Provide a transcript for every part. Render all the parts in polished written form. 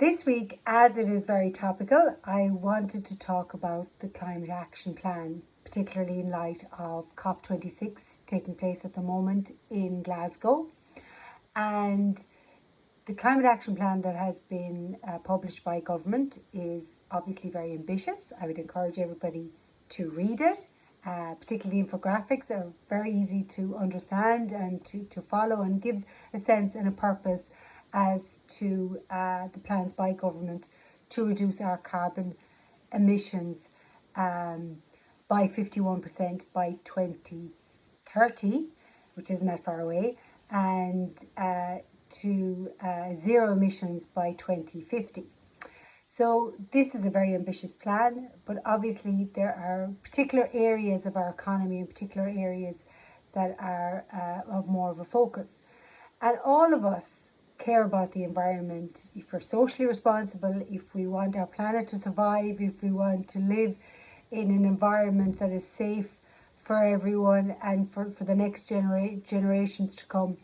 This week, as it is very topical, I wanted to talk about the Climate Action Plan, particularly in light of COP26 taking place at the moment in Glasgow. And the Climate Action Plan that has been published by government is obviously very ambitious. I would encourage everybody to read it. Particularly infographics are very easy to understand and to follow, and gives a sense and a purpose as to the plans by government to reduce our carbon emissions by 51% by 2030, which isn't that far away, and to zero emissions by 2050. So this is a very ambitious plan, but obviously there are particular areas of our economy and particular areas that are of more of a focus. And all of us care about the environment. If we're socially responsible, if we want our planet to survive, if we want to live in an environment that is safe for everyone and for the next generations to come,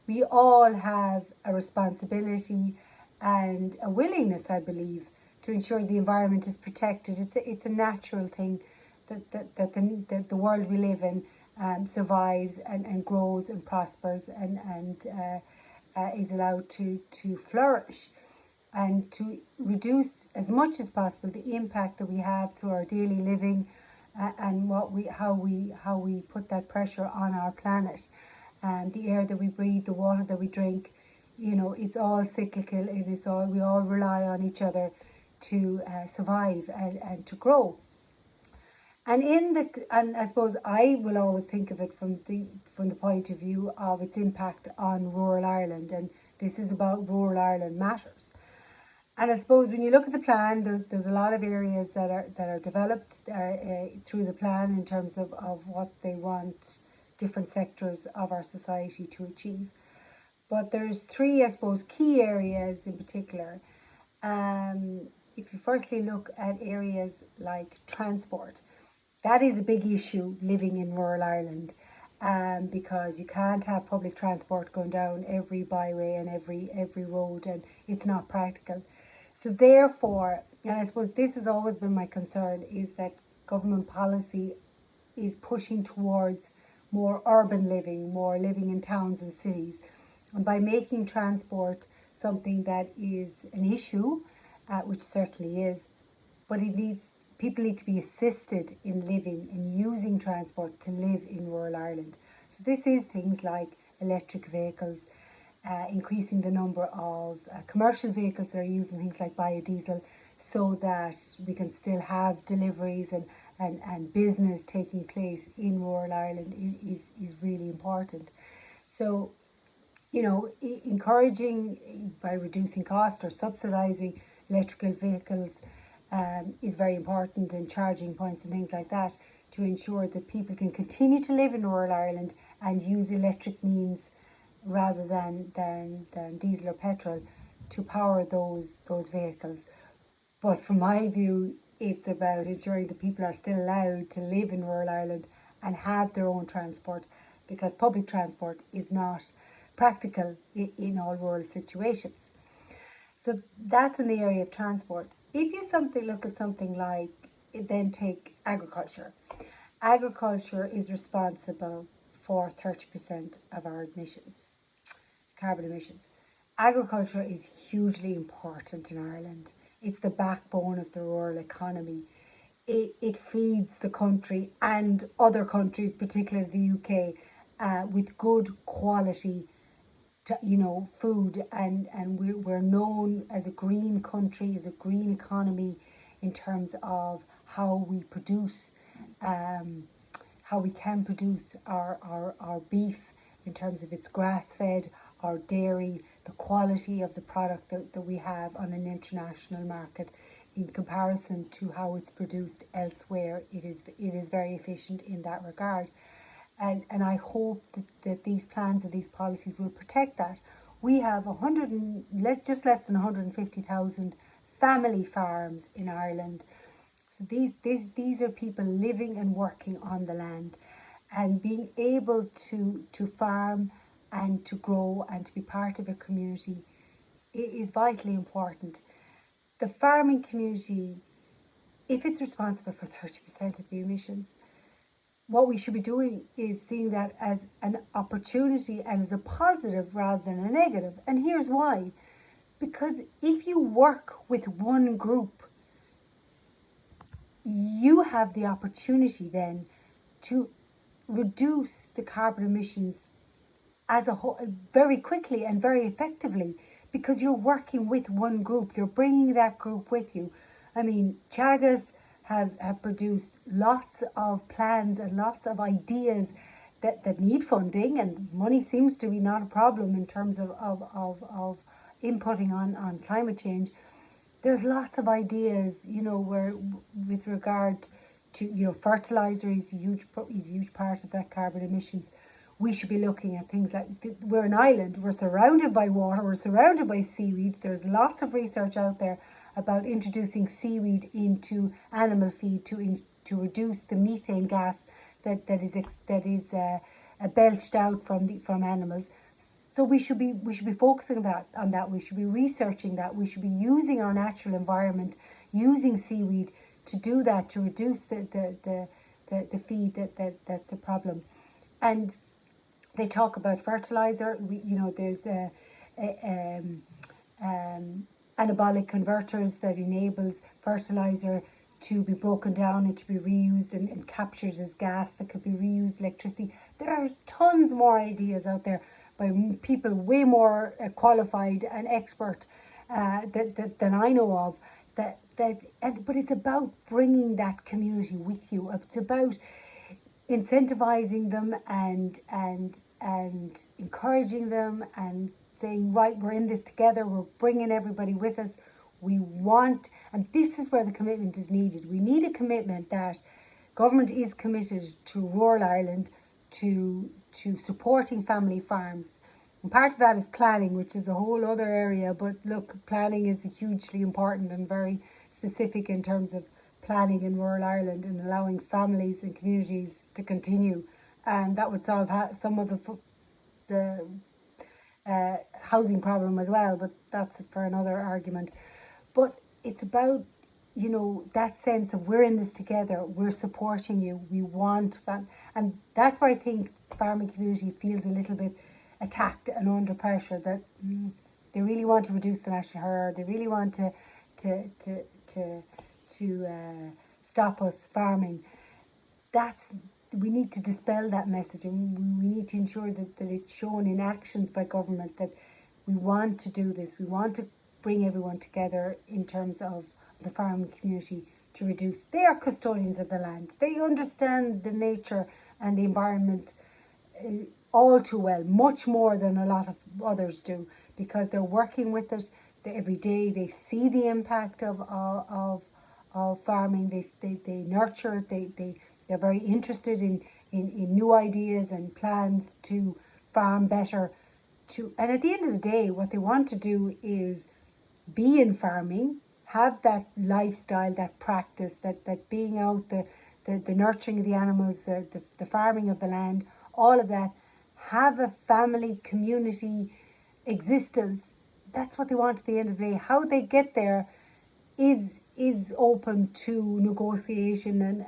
we all have a responsibility and a willingness, I believe, to ensure the environment is protected. It's a natural thing that the world we live in survives and grows and prospers and is allowed to flourish, and to reduce as much as possible the impact that we have through our daily living and how we put that pressure on our planet. And the air that we breathe, the water that we drink, it's all cyclical. We all rely on each other to survive and to grow. And I suppose I will always think of it from the point of view of its impact on rural Ireland, and this is about rural Ireland matters. And I suppose when you look at the plan, there's a lot of areas that are developed through the plan in terms of what they want different sectors of our society to achieve. But there's three, I suppose, key areas in particular. If you firstly look at areas like transport, that is a big issue living in rural Ireland, because you can't have public transport going down every byway and every road, and it's not practical. So therefore, and I suppose this has always been my concern, is that government policy is pushing towards more urban living, more living in towns and cities. And by making transport something that is an issue, which certainly is, but people need to be assisted in living and using transport to live in rural Ireland. So this is things like electric vehicles, increasing the number of commercial vehicles that are using things like biodiesel, so that we can still have deliveries and business taking place in rural Ireland is really important. So, encouraging by reducing cost or subsidising electrical vehicles is very important, and charging points and things like that, to ensure that people can continue to live in rural Ireland and use electric means rather than diesel or petrol to power those vehicles. But from my view, it's about ensuring that people are still allowed to live in rural Ireland and have their own transport, because public transport is not practical in all rural situations. So that's in the area of transport. If you look at something like, then take agriculture. Agriculture is responsible for 30% of our emissions, carbon emissions. Agriculture is hugely important in Ireland. It's the backbone of the rural economy. It feeds the country and other countries, particularly the UK, with good quality food, and we're known as a green country, as a green economy, in terms of how we produce, how we can produce our beef, in terms of its grass-fed, our dairy, the quality of the product that we have on an international market in comparison to how it's produced elsewhere. It is very efficient in that regard. And I hope that these plans and these policies will protect that. We have just less than 150,000 family farms in Ireland. So these are people living and working on the land, and being able to farm and to grow and to be part of a community is vitally important. the farming community, if it's responsible for 30% of the emissions, what we should be doing is seeing that as an opportunity and as a positive rather than a negative. And here's why. Because if you work with one group, you have the opportunity then to reduce the carbon emissions as a whole very quickly and very effectively, because you're working with one group, you're bringing that group with you. I mean, Chagas have produced lots of plans and lots of ideas that need funding, and money seems to be not a problem in terms of inputting on climate change. There's lots of ideas, where with regard to, fertilizer is a huge part of that carbon emissions. We should be looking at things like, we're an island, we're surrounded by water, we're surrounded by seaweed. There's lots of research out there about introducing seaweed into animal feed to reduce the methane gas that is belched out from animals. So we should be focusing on that. We should be researching that. We should be using our natural environment, using seaweed to do that, to reduce the feed that's the problem. And they talk about fertilizer. There's anabolic converters that enables fertilizer to be broken down and to be reused and captured as gas that could be reused electricity. There are tons more ideas out there by people way more qualified and expert than I know of. But it's about bringing that community with you. It's about incentivizing them and encouraging them and saying, right, we're in this together, we're bringing everybody with us. We want, and this is where the commitment is needed. We need a commitment that government is committed to rural Ireland, to supporting family farms. And part of that is planning, which is a whole other area. But look, planning is hugely important and very specific in terms of planning in rural Ireland and allowing families and communities to continue. And that would solve some of the housing problem as well, but that's for another argument. But it's about, that sense of we're in this together, we're supporting you, we want that. And that's where I think the farming community feels a little bit attacked and under pressure, that they really want to reduce the national herd, they really want to stop us farming. We need to dispel that message, and we need to ensure that it's shown in actions by government that we want to do this. We want to bring everyone together in terms of the farming community to reduce. They are custodians of the land. They understand the nature and the environment all too well, much more than a lot of others do, because they're working with us every day. They see the impact of farming. They nurture it. They're very interested in new ideas and plans to farm better. And at the end of the day, what they want to do is be in farming, have that lifestyle, that practice, that being out, the nurturing of the animals, the farming of the land, all of that, have a family, community existence. That's what they want at the end of the day. How they get there is open to negotiation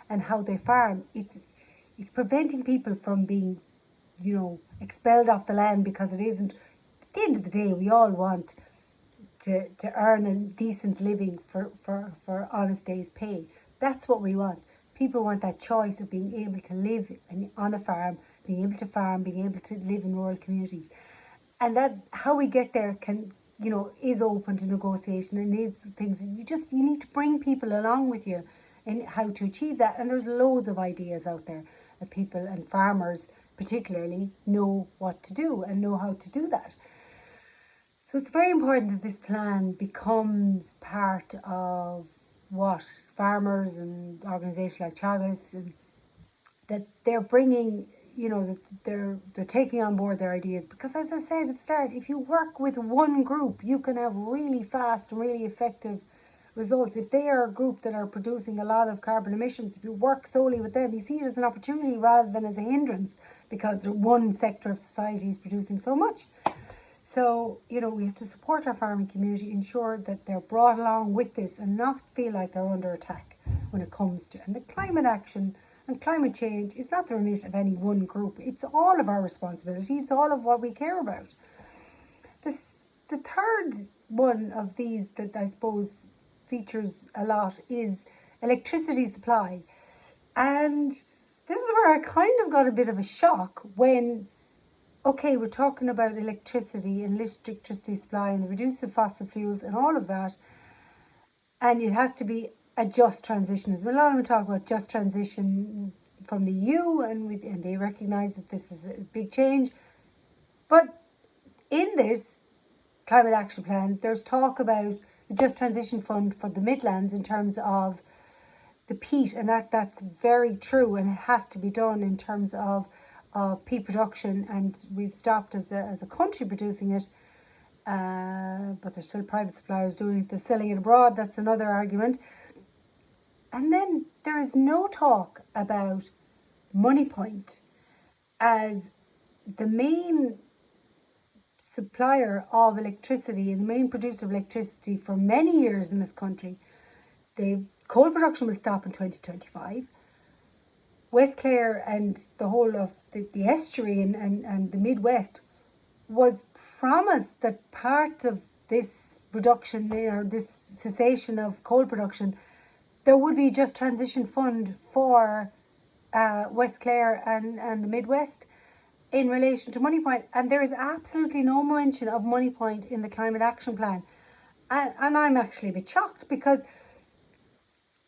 and how they farm. It's preventing people from being, expelled off the land because it isn't. At the end of the day, we all want to earn a decent living for honest day's pay. That's what we want. People want that choice of being able to live on a farm, being able to farm, being able to live in rural communities. And that how we get there is open to negotiation, and is things you need to bring people along with you in how to achieve that. And there's loads of ideas out there that people and farmers particularly know what to do and know how to do that. So it's very important that this plan becomes part of what farmers and organisations like Chagas, and that they're bringing, that they're taking on board their ideas. Because as I said at the start, if you work with one group, you can have really fast and really effective results. If they are a group that are producing a lot of carbon emissions, if you work solely with them, you see it as an opportunity rather than as a hindrance, because one sector of society is producing so much. So, we have to support our farming community, ensure that they're brought along with this and not feel like they're under attack when it comes to, and the climate action and climate change is not the remit of any one group. It's all of our responsibility. It's all of what we care about. The third one of these that I suppose features a lot is electricity supply. And this is where I kind of got a bit of a shock when, okay, we're talking about electricity and electricity supply and the reduce of fossil fuels and all of that. And it has to be a just transition. There's a lot of them talk about just transition from the EU, and they recognise that this is a big change. But in this climate action plan, there's talk about the Just Transition Fund for the Midlands in terms of the peat, and that's very true, and it has to be done in terms of peat production, and we've stopped as a country producing it, but there's still private suppliers doing it, they're selling it abroad, that's another argument. And then there is no talk about Moneypoint as the main supplier of electricity and the main producer of electricity for many years in this country. The coal production will stop in 2025. West Clare and the whole of the estuary and the Midwest was promised that part of this reduction or this cessation of coal production, there would be just transition fund for West Clare and the Midwest in relation to Moneypoint, and there is absolutely no mention of Moneypoint in the climate action plan, and I'm actually a bit shocked, because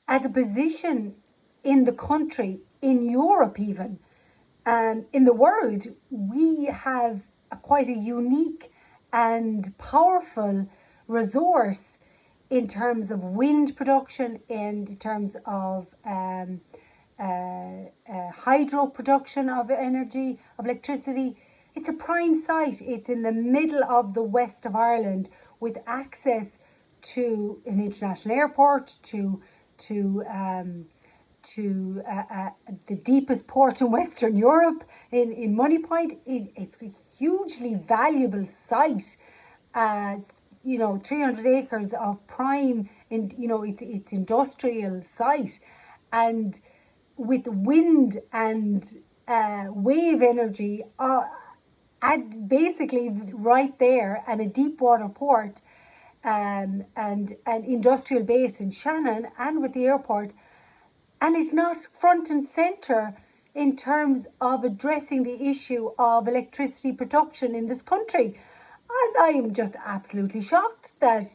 as a position in the country, in Europe even, in the world, we have quite a unique and powerful resource in terms of wind production, in terms of hydro production of energy, of electricity. It's a prime site. It's in the middle of the west of Ireland, with access to an international airport, to the deepest port in Western Europe, in Moneypoint. It's a hugely valuable site. 300 acres of prime, it's industrial site, and with wind and wave energy basically right there, and a deep water port, and an industrial base in Shannon, and with the airport. And it's not front and centre in terms of addressing the issue of electricity production in this country. And I am just absolutely shocked that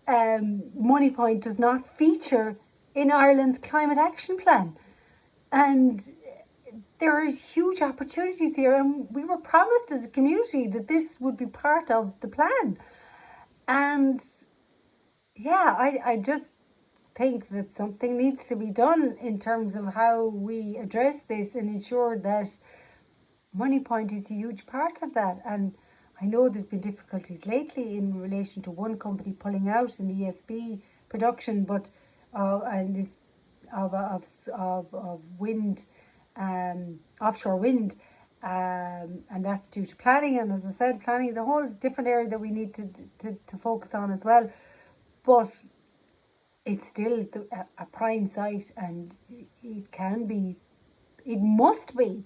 Moneypoint does not feature in Ireland's climate action plan. And there is huge opportunities here, and we were promised as a community that this would be part of the plan. And yeah, I just think that something needs to be done in terms of how we address this and ensure that Moneypoint is a huge part of that. And I know there's been difficulties lately in relation to one company pulling out in the ESB production, but and of wind, offshore wind, and that's due to planning. And as I said, planning is a whole different area that we need to focus on as well. But it's still a prime site, and it must be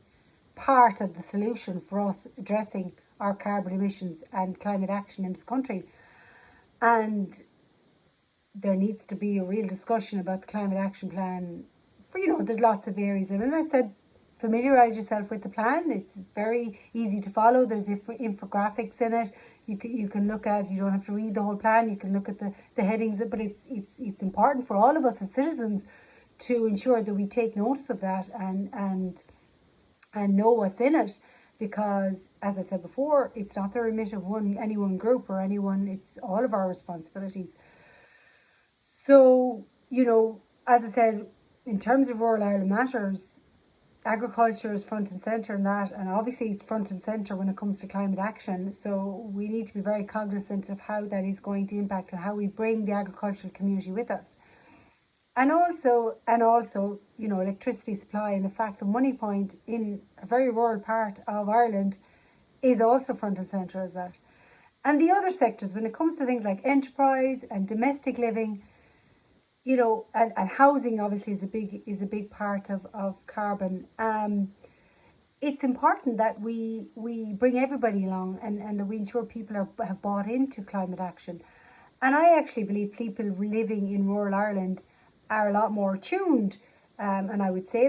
part of the solution for us addressing our carbon emissions and climate action in this country. And there needs to be a real discussion about the climate action plan. There's lots of areas in it. And I said, familiarise yourself with the plan. It's very easy to follow. There's infographics in it. You can look at. You don't have to read the whole plan. You can look at the headings. But it's important for all of us as citizens to ensure that we take notice of that and know what's in it, because, as I said before, it's not the remit of any one group or anyone. It's all of our responsibilities. So, as I said, in terms of Rural Ireland Matters, agriculture is front and centre in that, and obviously it's front and centre when it comes to climate action. So we need to be very cognizant of how that is going to impact and how we bring the agricultural community with us. And also, electricity supply, and the fact that Moneypoint in a very rural part of Ireland is also front and centre as that. And the other sectors, when it comes to things like enterprise and domestic living, you know, and housing obviously is a big part of carbon. It's important that we bring everybody along, and that we ensure people have bought into climate action. And I actually believe people living in rural Ireland are a lot more attuned, and I would say